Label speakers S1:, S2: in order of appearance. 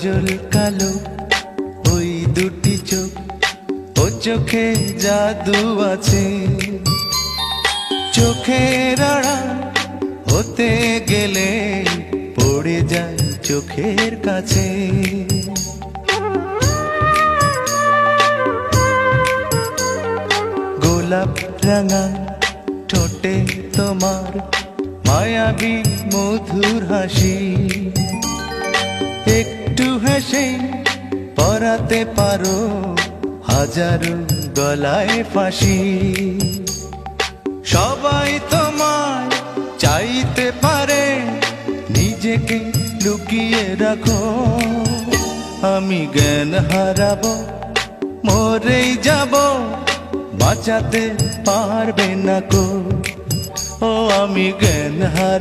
S1: কাজল কালো ওই দুটি চোখ, ও চোখে জাদু আছে। চোখের আড়াল হতে গেলে পড়ে যায় চোখের কাছে। গোলাপ রাঙা ঠোঁটে তোমার মায়াবী মধুর হাসি, একটু হেসে পরাতে পারো হাজারো গলায় ফাঁসি। সবাই তোমায় চাইতে পারে, নিজেকে লুকিয়ে রাখো। আমি জ্ঞান হারাবো, মরেই যাব, বাঁচাতে পারবে না কো। ও আমি জ্ঞান হারাবো।